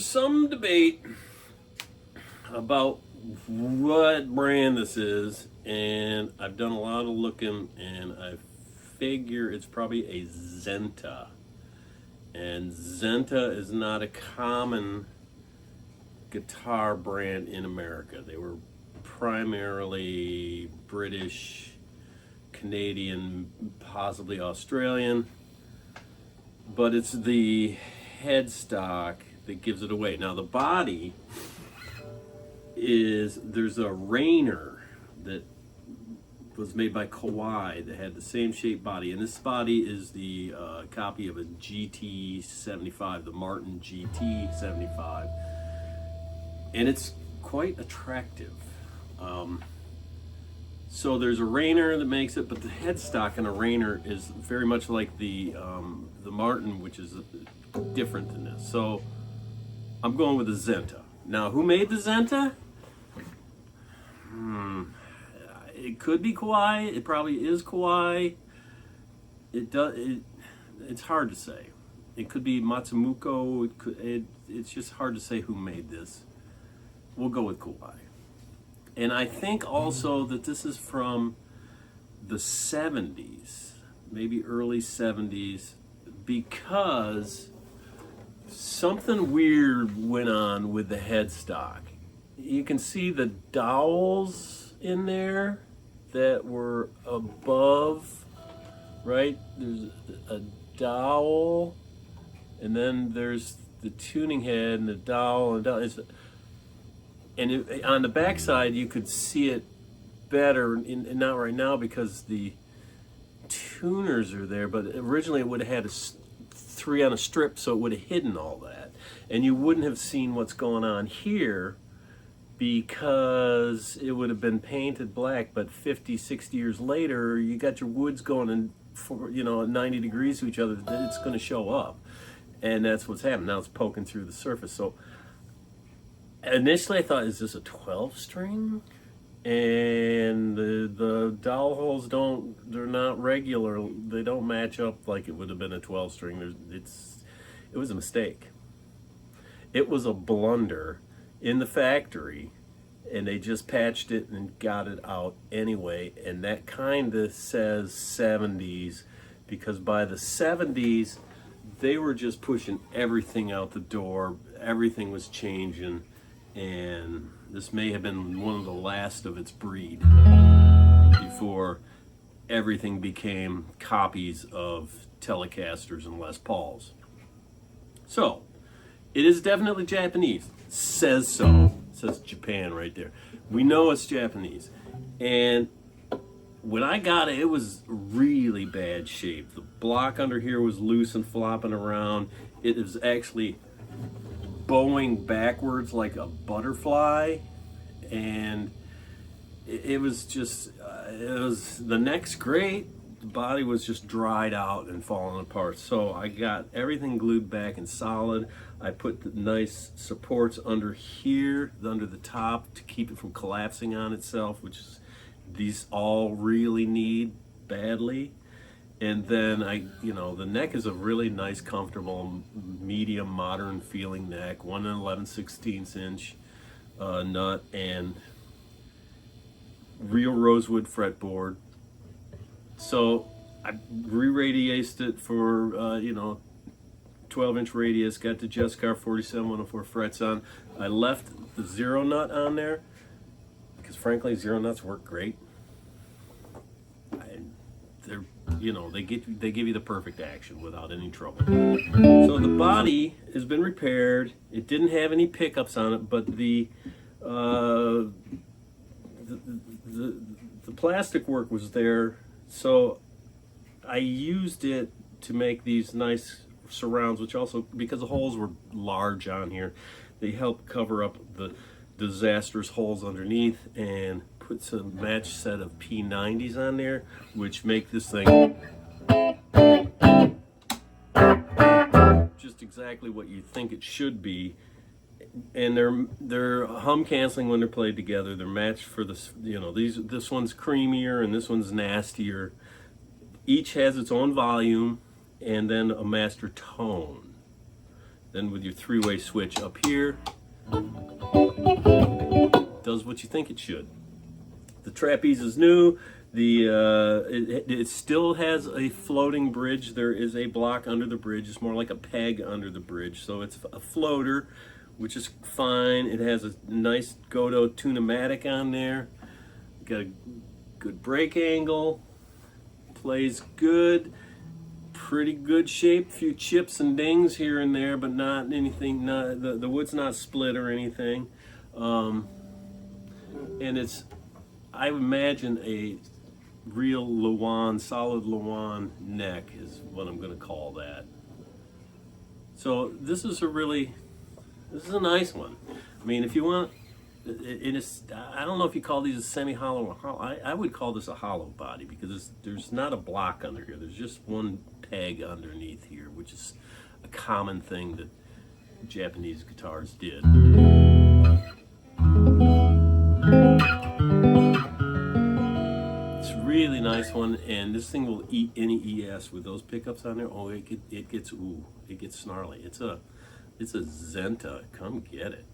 There's some debate about what brand this is, and I've done a lot of looking, and I figure it's probably a Zenta. And Zenta is not a common guitar brand in America. They were primarily British, Canadian, possibly Australian, but it's the headstock that gives it away. Now the body there's a Rainer that was made by Kawai that had the same shaped body, and this body is the copy of a GT75, the Martin GT75, and it's quite attractive. So there's a Rainer that makes it, but the headstock in a Rainer is very much like the Martin, which is different than this. So I'm going with the Zenta. Now, who made the Zenta? It could be Kawai. It probably is Kawai. It's hard to say. It could be Matsumuko. It's just hard to say who made this. We'll go with Kawai. And I think also that this is from the 70s, maybe early 70s, because something weird went on with the headstock. You can see the dowels in there that were above, right? There's a dowel, and then there's the tuning head and the dowel, and on the back side you could see it better, and not right now because the tuners are there, but originally it would have had three on a strip, so it would have hidden all that, and you wouldn't have seen what's going on here because it would have been painted black. But 50, 60 years later, you got your woods going in for, 90 degrees to each other, it's going to show up, and that's what's happening. Now it's poking through the surface. So initially I thought, is this a 12 string? And the dowel holes they're not regular. They don't match up like it would have been a 12 string. It was a mistake. It was a blunder in the factory, and they just patched it and got it out anyway. And that kind of says 70s, because by the 70s they were just pushing everything out the door. Everything was changing, and this may have been one of the last of its breed before everything became copies of Telecasters and Les Pauls. So it is definitely Japanese. Says so. It says Japan right there. We know it's Japanese. And when I got it, it was really bad shape. The block under here was loose and flopping around. It was actually bowing backwards like a butterfly, and it was just the neck's great, the body was just dried out and falling apart. So I got everything glued back and solid. I put the nice supports under here, under the top, to keep it from collapsing on itself, which is these all really need badly. And then the neck is a really nice, comfortable, medium, modern feeling neck, 1 11/16 inch nut, and real rosewood fretboard. So I re-radiused it for 12-inch radius, got the Jessicar 47-104 frets on. I left the zero nut on there because frankly zero nuts work great. They give you the perfect action without any trouble. So the body has been repaired. It didn't have any pickups on it, but the plastic work was there. So I used it to make these nice surrounds, which also, because the holes were large on here, they help cover up the disastrous holes underneath, and put some match set of P90s on there, which make this thing just exactly what you think it should be. And they're hum canceling when they're played together. They're matched for this. This one's creamier and this one's nastier. Each has its own volume and then a master tone. Then with your three-way switch up here, does what you think it should. The trapeze is new. It still has a floating bridge. There is a block under the bridge. It's more like a peg under the bridge. So it's a floater, which is fine. It has a nice Godo tune-o-matic on there. Got a good brake angle. Plays good. Pretty good shape. Few chips and dings here and there, but not anything. The wood's not split or anything. And it's, I imagine, a real Luan, solid Luan neck is what I'm going to call that. So this is a nice one. I mean, if you want, I don't know if you call these a semi-hollow or hollow. I would call this a hollow body because there's not a block under here. There's just one peg underneath here, which is a common thing that Japanese guitars did. It's a really nice one, and this thing will eat any ES with those pickups on there. Oh, it gets snarly. It's a Zenta. Come get it.